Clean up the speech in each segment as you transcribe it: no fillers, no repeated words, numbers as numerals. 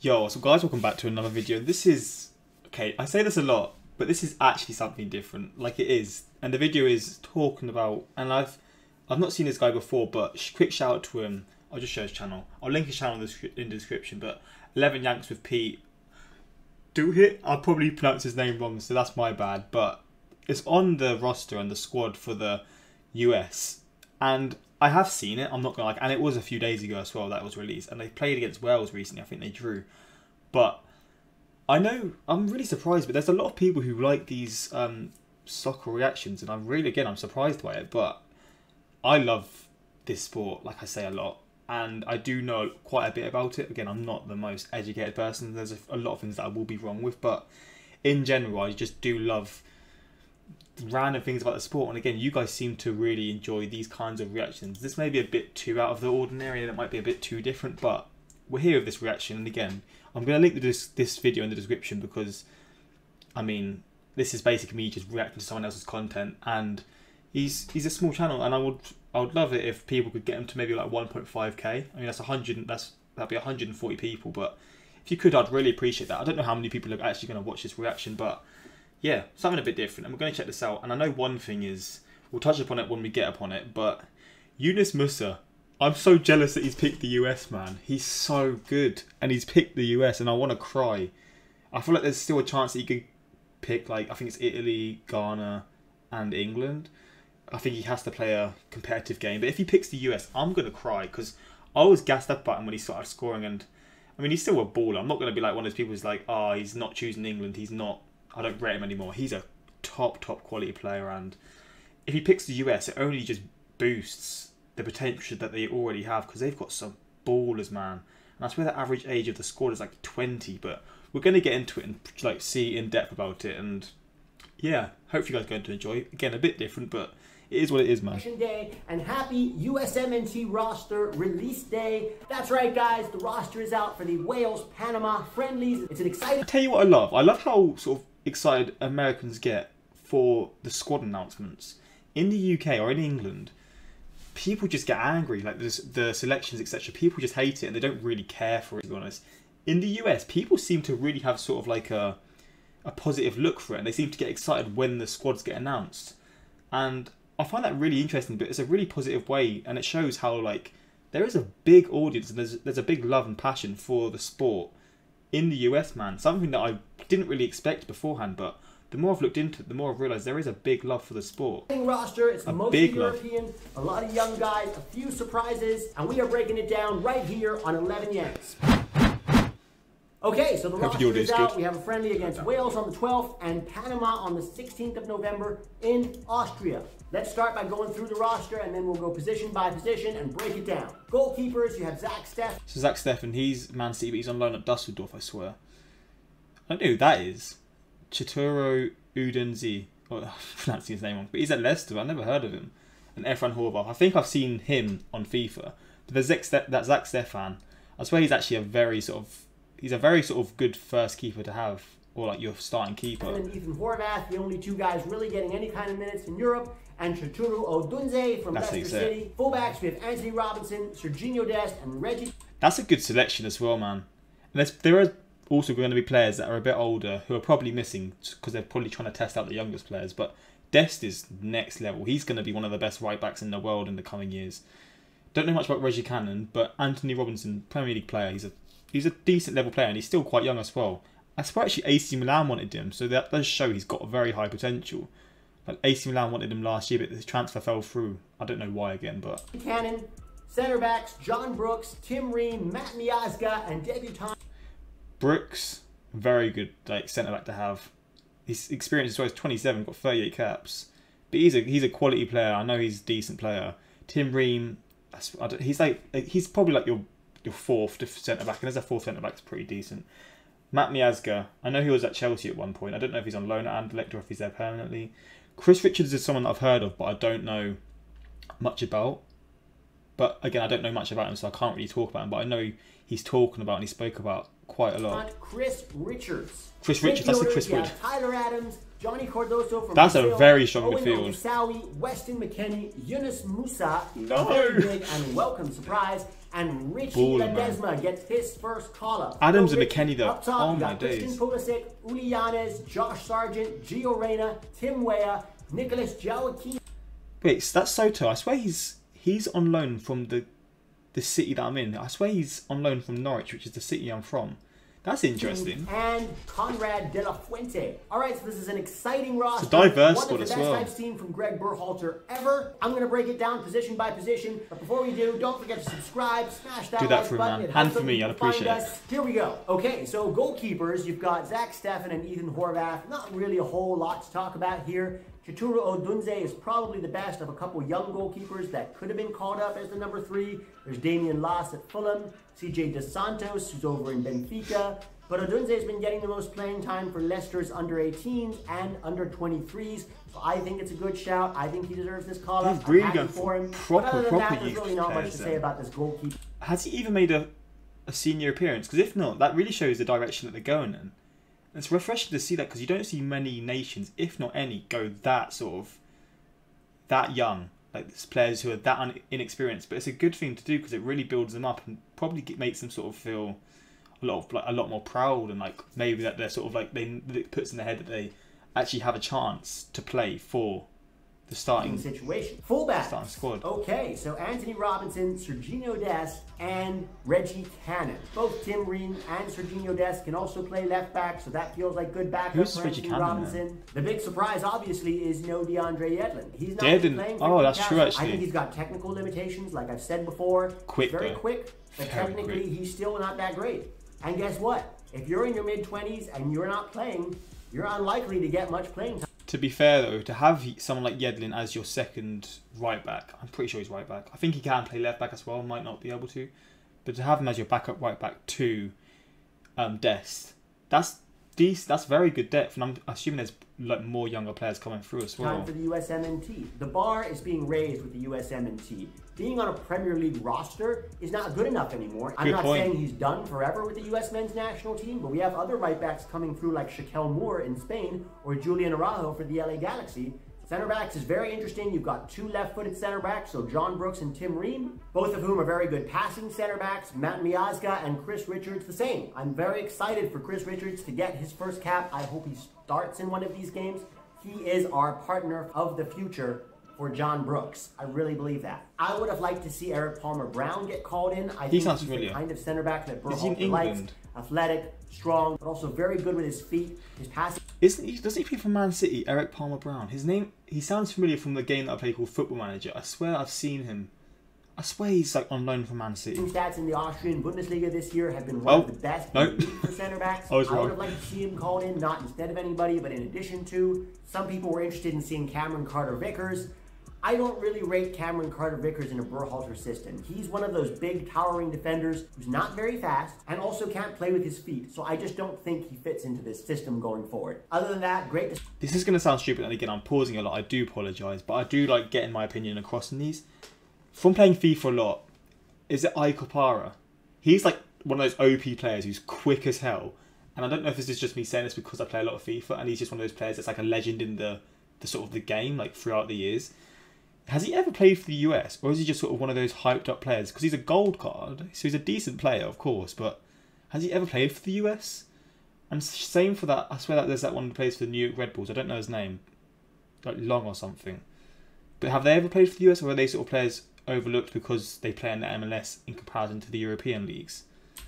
Yo, so guys, welcome back to another video. This is, okay, I say this a lot, but this is actually something different, like it is. And the video is talking about, and I've not seen this guy before, but quick shout out to him. I'll just show his channel. I'll link his channel in the description, but 11 Yanks with Pete. Do hit, I'll probably pronounce his name wrong, so that's my bad, but it's on the roster and the squad for the US. And I have seen it, I'm not gonna and it was a few days ago as well that it was released, and they played against Wales recently. I think they drew, but I know I'm really surprised. But there's a lot of people who like these soccer reactions, and I'm surprised by it. But I love this sport, like I say a lot, and I do know quite a bit about it. Again, I'm not the most educated person. There's a lot of things that I will be wrong with, but in general, I just do love random things about the sport. And again, you guys seem to really enjoy these kinds of reactions. This may be a bit too out of the ordinary and it might be a bit too different, but we're here with this reaction. And again, I'm going to link this video in the description because, I mean, this is basically me just reacting to someone else's content, and he's a small channel, and I would love it if people could get him to maybe like 1.5k. I mean, that'd be 140 people, but if you could, I'd really appreciate that. I don't know how many people are actually going to watch this reaction, but yeah, something a bit different, and we're going to check this out. And I know one thing is, we'll touch upon it when we get upon it, but Yunus Musah, I'm so jealous that he's picked the US, man. He's so good, and he's picked the US, and I want to cry. I feel like there's still a chance that he could pick, like, I think it's Italy, Ghana, and England. I think he has to play a competitive game, but if he picks the US, I'm going to cry, because I was gassed up about him when he started scoring, and I mean, he's still a baller. I'm not going to be like one of those people who's like, oh, he's not choosing England, he's not, I don't rate him anymore. He's a top quality player, and if he picks the US, it only just boosts the potential that they already have, because they've got some ballers, man. And that's where the average age of the squad is like 20, but we're going to get into it and like see in depth about it. And yeah, hopefully you guys are going to enjoy it. Again, a bit different, but it is what it is, man. Day, and happy USMNT Roster release day. That's right, guys. The roster is out for the Wales-Panama friendlies. It's an exciting... I tell you what I love. I love how sort of excited Americans get for the squad announcements. In the UK or in England, people just get angry. Like the selections, etc. People just hate it and they don't really care for it, to be honest. In the US, people seem to really have sort of like a positive look for it, and they seem to get excited when the squads get announced. And I find that really interesting, but it's a really positive way, and it shows how like there is a big audience and there's a big love and passion for the sport in the US, man. Something that I didn't really expect beforehand, but the more I've looked into it, the more I've realised there is a big love for the sport. Roster, it's mostly European, a lot of young guys, a few surprises, and we are breaking it down right here on 11 Yanks. Okay, so the roster is out. We have a friendly against Wales on the 12th and Panama on the 16th of November in Austria. Let's start by going through the roster, and then we'll go position by position and break it down. Goalkeepers, you have Zach Steff. So Zach Steffen, he's Man City, but he's on loan at Dusseldorf, I swear. I don't know who that is. Chituro Udenzi. Oh, I'm pronouncing his name wrong. But he's at Leicester. I've never heard of him. And Efran Horvath. I think I've seen him on FIFA. But there's that Zach Steffen. I swear he's actually a very sort of good first keeper to have, or like your starting keeper. And then Ethan Horvath, the only two guys really getting any kind of minutes in Europe, and Chituro Odunze from Leicester City. Fullbacks, we have Anthony Robinson, Serginho Dest, and Reggie. That's a good selection as well, man. And there are also going to be players that are a bit older who are probably missing because they're probably trying to test out the youngest players. But Dest is next level. He's going to be one of the best right backs in the world in the coming years. Don't know much about Reggie Cannon, but Anthony Robinson, Premier League player, he's a decent level player, and he's still quite young as well. I swear actually AC Milan wanted him, so that does show he's got a very high potential. Like AC Milan wanted him last year, but his transfer fell through. I don't know why again, but... Cannon, centre backs, John Brooks, Tim Ream, Matt Miazga, and debutant... Brooks, very good like centre back to have. His experience as well, he's 27, got 38 caps. But he's a quality player. I know he's a decent player. Tim Ream, he's probably like your fourth centre back, and as a fourth centre back, it's pretty decent. Matt Miazga, I know he was at Chelsea at one point. I don't know if he's on loan at Anderlecht or if he's there permanently. Chris Richards is someone that I've heard of, but I don't know much about. But again, I don't know much about him, so I can't really talk about him. But I know he's talking about and he spoke about quite a lot. Chris Richards. Chris Richards, that's the Chris Wood. Tyler Adams, Johnny Cardoso from That's Brazil, a very strong Owen midfield. Osawi, Weston McKennie, Yunus Musah, No. very big and welcome surprise, And Richie Ledesma gets his first call-up. Adams and McKennie, though. Up top, oh you my got days. Christian Pulisic, Uli Yanez, Josh Sargent, Gio Reyna, Tim Weah, Nicholas Joaquin. Wait, so that's Soto. I swear he's on loan from the city that I'm in. I swear he's on loan from Norwich, which is the city I'm from. That's interesting. And Conrad De La Fuente. All right, so this is an exciting roster. It's a diverse squad as well. One of the best I've seen from Greg Berhalter ever. I'm going to break it down position by position. But before we do, don't forget to subscribe, smash that like button. Man. Hand for me, I'd appreciate it. Here we go. Okay, so goalkeepers, you've got Zach Steffen and Ethan Horvath. Not really a whole lot to talk about here. Chituru Odunze is probably the best of a couple young goalkeepers that could have been called up as the number 3. There's Damian Loss at Fulham, CJ Dos Santos, who's over in Benfica. But Odunze has been getting the most playing time for Leicester's under 18s and under 23s. So I think it's a good shout. I think he deserves this call up. Really going for him. Other than that, there's really not much to say about this goalkeeper. Has he even made a senior appearance? Because if not, that really shows the direction that they're going in. It's refreshing to see that because you don't see many nations, if not any, go that young. Like players who are that inexperienced. But it's a good thing to do because it really builds them up and probably makes them sort of feel a lot more proud, and like maybe that they're sort of like it puts in their head that they actually have a chance to play for the starting situation. Fullback. Starting squad. Okay, so Anthony Robinson, Serginho Dest, and Reggie Cannon. Both Tim Ream and Serginho Dest can also play left back, so that feels like good backup for Anthony Robinson. Man? The big surprise, obviously, is no DeAndre Yedlin. He's not playing for that's true, actually. I think he's got technical limitations, like I've said before. Very quick, but technically he's still not that great. And guess what? If you're in your mid-20s and you're not playing, you're unlikely to get much playing time. To be fair, though, to have someone like Yedlin as your second right back, I'm pretty sure he's right back. I think he can play left back as well, might not be able to. But to have him as your backup right back to Dest, that's very good depth. And I'm assuming there's like more younger players coming through as well. Time for the USMNT. The bar is being raised with the USMNT. Being on a Premier League roster is not good enough anymore. I'm not saying he's done forever with the US men's national team, but we have other right backs coming through like Shaquille Moore in Spain or Julian Araujo for the LA Galaxy. Center backs is very interesting. You've got 2 left-footed center backs, so John Brooks and Tim Ream, both of whom are very good passing center backs. Matt Miazga and Chris Richards the same. I'm very excited for Chris Richards to get his first cap. I hope he starts in one of these games. He is our partner of the future for John Brooks. I really believe that. I would have liked to see Eric Palmer-Brown get called in. I think he's the kind of center back that Berhalter likes. Athletic, strong, but also very good with his feet. His passing. Doesn't he play for Man City, Eric Palmer-Brown? His name, he sounds familiar from the game that I play called Football Manager. I swear I've seen him. I swear he's like on loan from Man City. Stats in the Austrian Bundesliga this year have been one of the best for center backs. I would have liked to see him called in, not instead of anybody, but in addition to. Some people were interested in seeing Cameron Carter-Vickers. I don't really rate Cameron Carter-Vickers in a Berhalter system. He's one of those big, towering defenders who's not very fast and also can't play with his feet. So I just don't think he fits into this system going forward. Other than that, great. This is going to sound stupid, and again, I'm pausing a lot. I do apologise, but I do like getting my opinion across in these. From playing FIFA a lot, is it Aikopara? He's like one of those OP players who's quick as hell. And I don't know if this is just me saying this because I play a lot of FIFA, and he's just one of those players that's like a legend in the sort of the game, like throughout the years. Has he ever played for the US, or is he just sort of one of those hyped up players? Because he's a gold card, so he's a decent player, of course, but has he ever played for the US? And same for that, I swear that there's that one who plays for the New York Red Bulls, I don't know his name, like Long or something. But have they ever played for the US, or are they sort of players overlooked because they play in the MLS in comparison to the European leagues?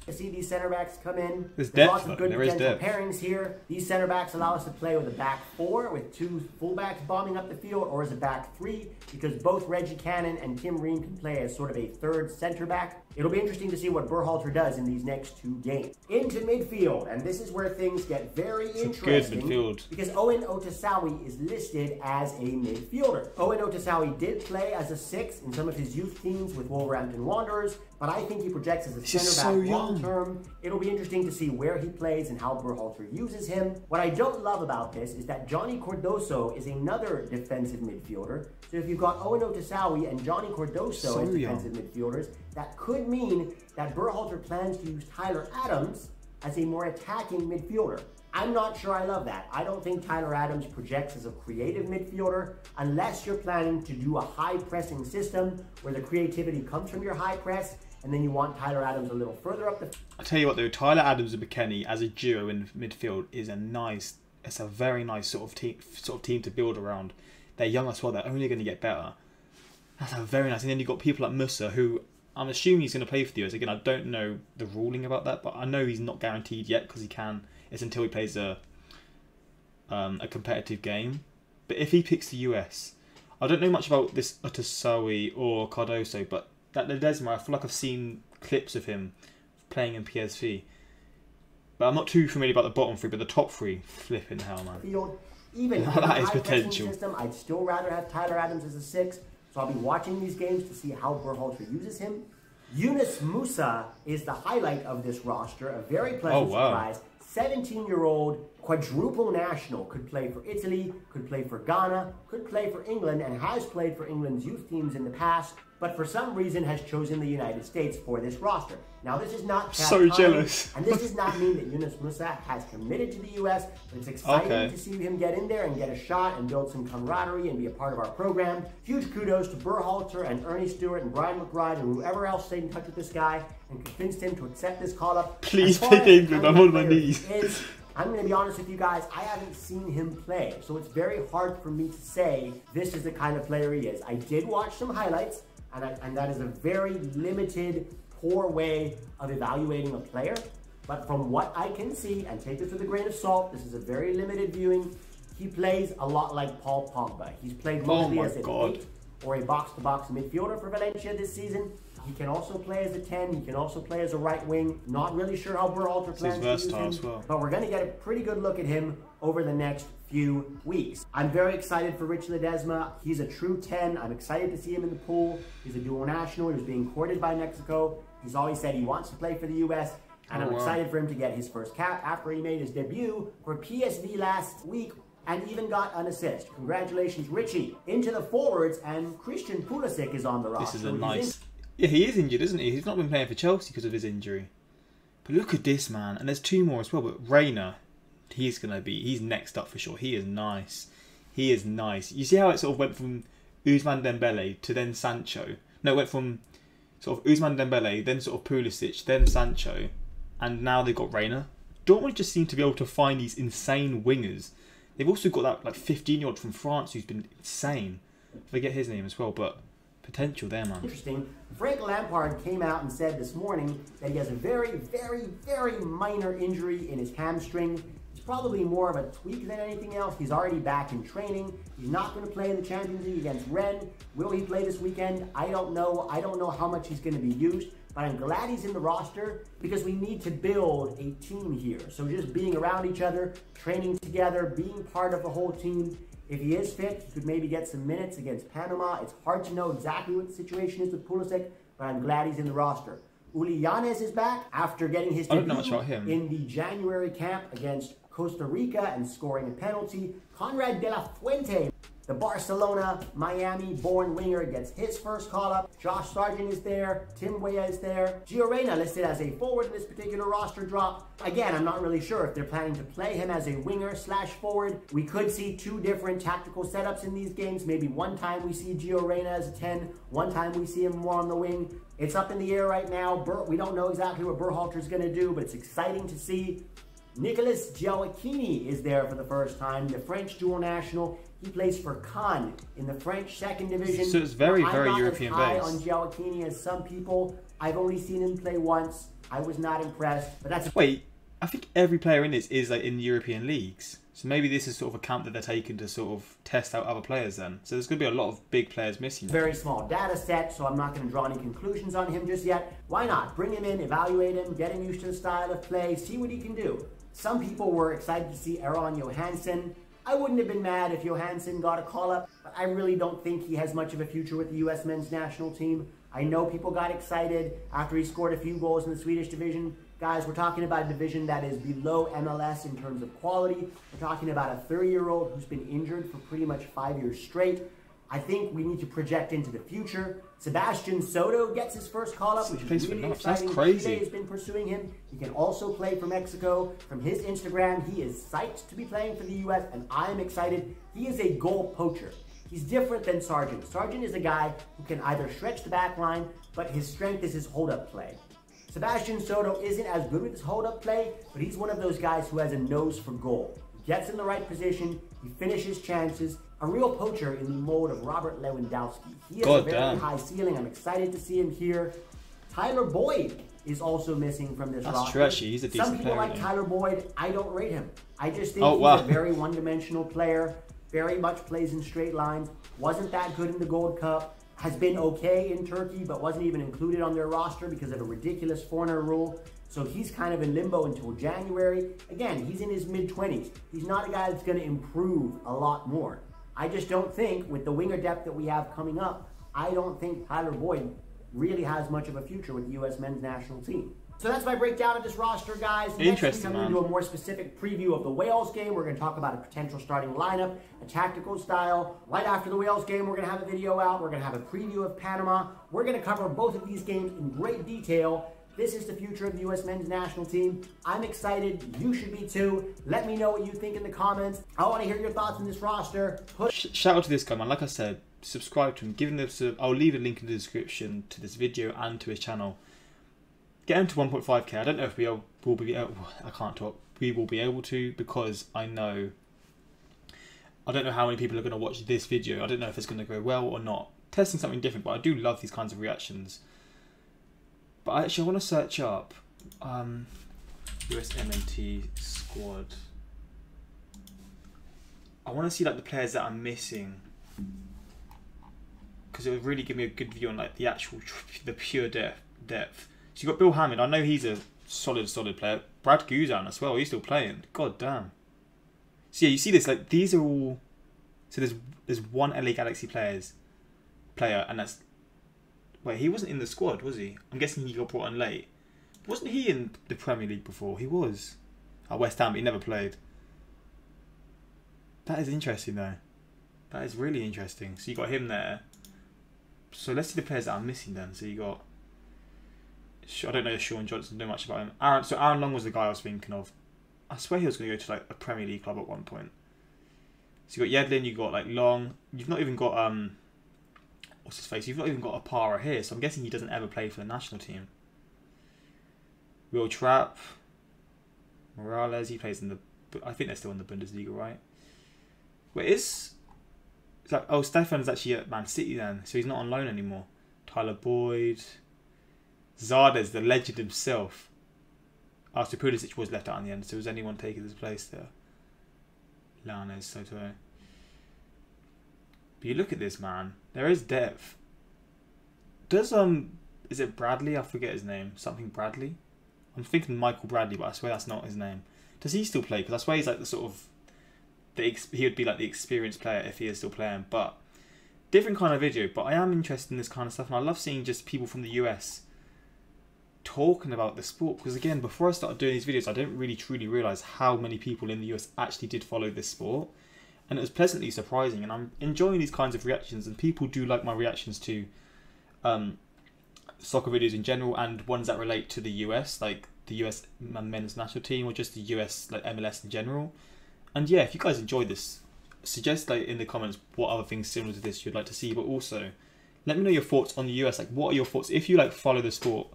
I see these center backs come in. There's depth, lots of good potential pairings here. These center backs allow us to play with a back 4 with 2 fullbacks bombing up the field, or as a back 3 because both Reggie Cannon and Tim Ream can play as sort of a third center back. It'll be interesting to see what Berhalter does in these next 2 games. Into midfield, and this is where things get very interesting. Good midfield. Because Owen Otasawi is listed as a midfielder. Owen Otasawi did play as a 6 in some of his youth teams with Wolverhampton Wanderers, but I think he projects as a center back long term. It'll be interesting to see where he plays and how Berhalter uses him. What I don't love about this is that Johnny Cardoso is another defensive midfielder. So if you've got Owen Otasawi and Johnny Cardoso as defensive midfielders, that could mean that Berhalter plans to use Tyler Adams as a more attacking midfielder. I'm not sure I love that. I don't think Tyler Adams projects as a creative midfielder unless you're planning to do a high pressing system where the creativity comes from your high press and then you want Tyler Adams a little further up the... I'll tell you what though, Tyler Adams and McKennie as a duo in midfield is it's a very nice sort of team to build around. They're young as well, they're only going to get better. That's a very nice. And then you've got people like Musa, who I'm assuming he's going to play for the US. Again, I don't know the ruling about that, but I know he's not guaranteed yet because he can. It's until he plays a competitive game. But if he picks the US, I don't know much about this Utasawi or Cardoso, but that Ledesma, I feel like I've seen clips of him playing in PSV. But I'm not too familiar about the bottom three, but the top three, flipping hell, man. Even that is potential. System, I'd still rather have Tyler Adams as a 6. So I'll be watching these games to see how Berhalter uses him. Yunus Musa is the highlight of this roster, a very pleasant surprise. 17-year-old quadruple national, could play for Italy, could play for Ghana, could play for England, and has played for England's youth teams in the past, but for some reason has chosen the United States for this roster. Now this is not so jealous, and this does not mean that Yunus Musa has committed to the US, but it's exciting to see him get in there and get a shot and build some camaraderie and be a part of our program. Huge kudos to Berhalter and Ernie Stewart and Brian McBride and whoever else stayed in touch with this guy and convinced him to accept this call-up. Please pick England, I'm on my knees. I'm going to be honest with you guys, I haven't seen him play, so it's very hard for me to say this is the kind of player he is. I did watch some highlights, and that is a very limited, poor way of evaluating a player. But from what I can see, and take this with a grain of salt, this is a very limited viewing, he plays a lot like Paul Pogba. He's played mostly as an 8 or a box-to-box midfielder for Valencia this season. He can also play as a 10. He can also play as a right wing. Not really sure how Berhalter plans to use him, as well. But we're going to get a pretty good look at him over the next few weeks. I'm very excited for Rich Ledesma. He's a true 10. I'm excited to see him in the pool. He's a dual national. He was being courted by Mexico. He's always said he wants to play for the US. And I'm excited for him to get his first cap after he made his debut for PSV last week and even got an assist. Congratulations, Richie. Into the forwards, and Christian Pulisic is on the roster. This is a nice... Yeah, he is injured, isn't he? He's not been playing for Chelsea because of his injury. But look at this, man. And there's 2 more as well. But Reina, he's next up for sure. He is nice. He is nice. You see how it sort of went from Ousmane Dembele to then Sancho? No, it went from sort of Ousmane Dembele, then sort of Pulisic, then Sancho. And now they've got Reina. Dortmund just seem to be able to find these insane wingers. They've also got that like 15-year-old from France who's been insane. I forget his name as well, but... potential there, man. Interesting. Frank Lampard came out and said this morning that he has a very, very, very minor injury in his hamstring. It's probably more of a tweak than anything else. He's already back in training. He's not going to play in the Champions League against Rennes. Will he play this weekend? I don't know. I don't know how much he's going to be used, but I'm glad he's in the roster because we need to build a team here. So just being around each other, training together, being part of the whole team. If he is fit, he could maybe get some minutes against Panama. It's hard to know exactly what the situation is with Pulisic, but I'm glad he's in the roster. Uli Yanez is back after getting his debut in the January camp against Costa Rica and scoring a penalty. Conrad de la Fuente, the Barcelona, Miami-born winger, gets his first call-up. Josh Sargent is there. Tim Weah is there. Gio Reyna listed as a forward in this particular roster drop. Again, I'm not really sure if they're planning to play him as a winger/forward. We could see 2 different tactical setups in these games. Maybe one time we see Gio Reyna as a 10. One time we see him more on the wing. It's up in the air right now. We don't know exactly what Berhalter's going to do, but it's exciting to see. Nicolas Giacchini is there for the first time, the French dual national. He plays for Cannes in the French 2nd division. So it's very, very European based. I'm not as high on Giacchini as some people. I've only seen him play once. I was not impressed, but that's... Wait, I think every player in this is like in European leagues. So maybe this is sort of a camp that they're taking to sort of test out other players then. So there's going to be a lot of big players missing. Very small data set, so I'm not going to draw any conclusions on him just yet. Why not? Bring him in, evaluate him, get him used to the style of play, see what he can do. Some people were excited to see Aron Johansson. I wouldn't have been mad if Johansson got a call-up, but I really don't think he has much of a future with the U.S. men's national team. I know people got excited after he scored a few goals in the Swedish division. Guys, we're talking about a division that is below MLS in terms of quality. We're talking about a 30-year-old who's been injured for pretty much 5 years straight. I think we need to project into the future. Sebastian Soto gets his first call-up, which is really exciting. That's crazy. Chile has been pursuing him. He can also play for Mexico. From his Instagram, he is psyched to be playing for the U.S., and I am excited. He is a goal poacher. He's different than Sargent. Sargent is a guy who can either stretch the back line, but his strength is his hold-up play. Sebastian Soto isn't as good with his hold-up play, but he's one of those guys who has a nose for goal. He gets in the right position, he finishes chances, a real poacher in the mold of Robert Lewandowski. He has a very high ceiling. I'm excited to see him here. Tyler Boyd is also missing from this roster. That's true, actually. He's a decent player. Some people like Tyler Boyd. I don't rate him. I just think he's a very one-dimensional player. Very much plays in straight lines. Wasn't that good in the Gold Cup. Has been okay in Turkey, but wasn't even included on their roster because of a ridiculous foreigner rule. So he's kind of in limbo until January. Again, he's in his mid-20s. He's not a guy that's going to improve a lot more. I just don't think, with the winger depth that we have coming up, I don't think Tyler Boyd really has much of a future with the U.S. men's national team. So that's my breakdown of this roster, guys. Next week, I'm going to do a more specific preview of the Wales game. We're going to talk about a potential starting lineup, a tactical style. Right after the Wales game, we're going to have a video out. We're going to have a preview of Panama. We're going to cover both of these games in great detail. This is the future of the U.S. men's national team. I'm excited. You should be too. Let me know what you think in the comments. I want to hear your thoughts on this roster. Shout out to this guy, man. Like I said, subscribe to him. Give him I'll leave a link in the description to this video and to his channel. Get him to 1.5k. I don't know if we will be able, I can't talk. We will be able to, because I don't know how many people are going to watch this video. I don't know if it's going to go well or not. Testing something different, but I do love these kinds of reactions. But actually, I want to search up USMNT squad. I want to see like the players that I'm missing, because it would really give me a good view on like the actual, the pure depth. So you've got Bill Hammond. I know he's a solid player. Brad Guzan as well. He's still playing. God damn. So yeah, you see this, like these are all. So there's one LA Galaxy player, and that's. Wait, he wasn't in the squad, was he? I'm guessing he got brought in late. Wasn't he in the Premier League before? He was. At West Ham, but he never played. That is interesting though. That is really interesting. So you got him there. So let's see the players that I'm missing then. So you got. I don't know if Sean Johnson, know much about him. Aaron Long was the guy I was thinking of. I swear he was going to go to like a Premier League club at one point. So you got Yedlin, you got like Long. You've not even got what's his face? You've not even got Apara here. So I'm guessing he doesn't ever play for the national team. Will Trapp, Morales. He plays in the. I think they're still in the Bundesliga, right? Wait, it's like Stefan's actually at Man City then, so he's not on loan anymore. Tyler Boyd. Zardes, the legend himself. After Pulisic was left out in the end, so was anyone taking his place there? Lanes, Soto. But you look at this, man. There is depth. Does is it Bradley? I forget his name. Something Bradley. I'm thinking Michael Bradley, but I swear that's not his name. Does he still play? Because I swear he's like the sort of he would be like the experienced player if he is still playing. But different kind of video. But I am interested in this kind of stuff, and I love seeing just people from the US talking about the sport, because again, before I started doing these videos, I didn't really truly realise how many people in the US actually did follow this sport, and it was pleasantly surprising, and I'm enjoying these kinds of reactions, and people do like my reactions to soccer videos in general, and ones that relate to the US, like the US men's national team, or just the US like MLS in general. And yeah, if you guys enjoy this, suggest like in the comments what other things similar to this you'd like to see, but also let me know your thoughts on the US. Like, what are your thoughts if you like follow the sport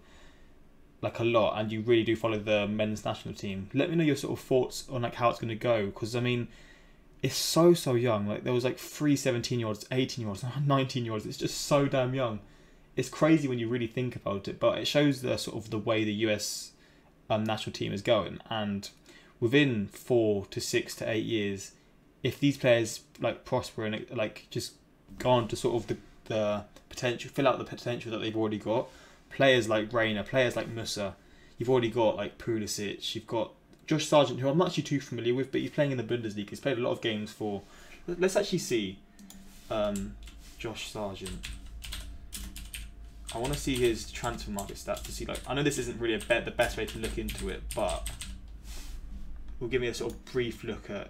like a lot, and you really do follow the men's national team? Let me know your sort of thoughts on like how it's going to go, because I mean, it's so young. Like there was like 3 17-year-olds, 18-year-olds, 19-year-olds. It's just so damn young. It's crazy when you really think about it, but it shows the sort of the way the US national team is going, and within 4 to 6 to 8 years, if these players like prosper and like just go on to sort of the potential, fill out the potential that they've already got. Players like Rayner, players like Musa, you've already got like Pulisic, you've got Josh Sargent, who I'm not actually too familiar with, but he's playing in the Bundesliga. He's played a lot of games for. Let's actually see Josh Sargent. I want to see his transfer market stats to see, like, I know this isn't really the best way to look into it, but will give me a sort of brief look at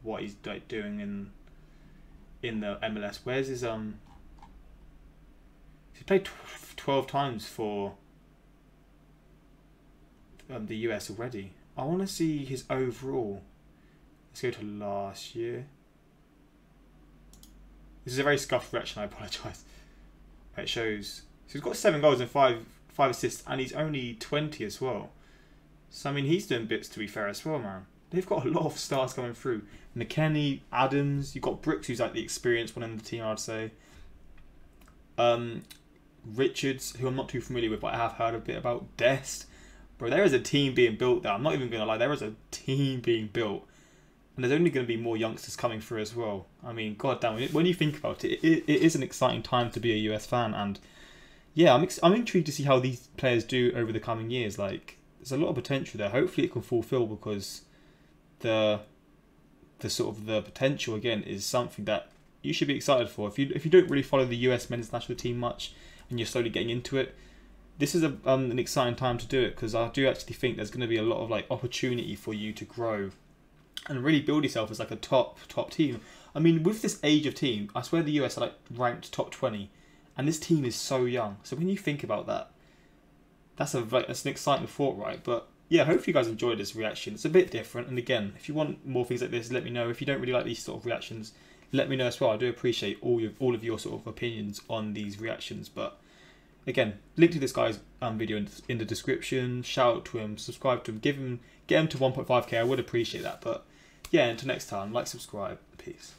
what he's like doing in the MLS. Where's his He played 12 times for the US already. I want to see his overall. Let's go to last year. This is a very scuffed reaction, I apologise. It shows... So he's got 7 goals and 5 assists, and he's only 20 as well. So, I mean, he's doing bits, to be fair, as well, man. They've got a lot of stars coming through. McKennie, Adams, you've got Brooks, who's like the experienced one in the team, I'd say. Richards, who I'm not too familiar with, but I have heard a bit about. Dest. Bro, there is a team being built there. I'm not even going to lie, there is a team being built. And there's only going to be more youngsters coming through as well. I mean, goddamn, when you think about it, it is an exciting time to be a US fan. And yeah, I'm intrigued to see how these players do over the coming years. Like, there's a lot of potential there. Hopefully it can fulfill, because the sort of the potential, again, is something that you should be excited for. If you don't really follow the US men's national team much and you're slowly getting into it, this is an exciting time to do it, because I do actually think there's going to be a lot of like opportunity for you to grow and really build yourself as like a top team. I mean, with this age of team, I swear the US are like ranked top 20, and this team is so young. So when you think about that, that's an exciting thought, right? But yeah, hopefully you guys enjoyed this reaction. It's a bit different, and again, if you want more things like this, let me know. If you don't really like these sort of reactions, let me know as well. I do appreciate all of your sort of opinions on these reactions. But again, link to this guy's video in the description. Shout out to him, subscribe to him, get him to 1.5k. I would appreciate that. But yeah, until next time, like, subscribe, peace.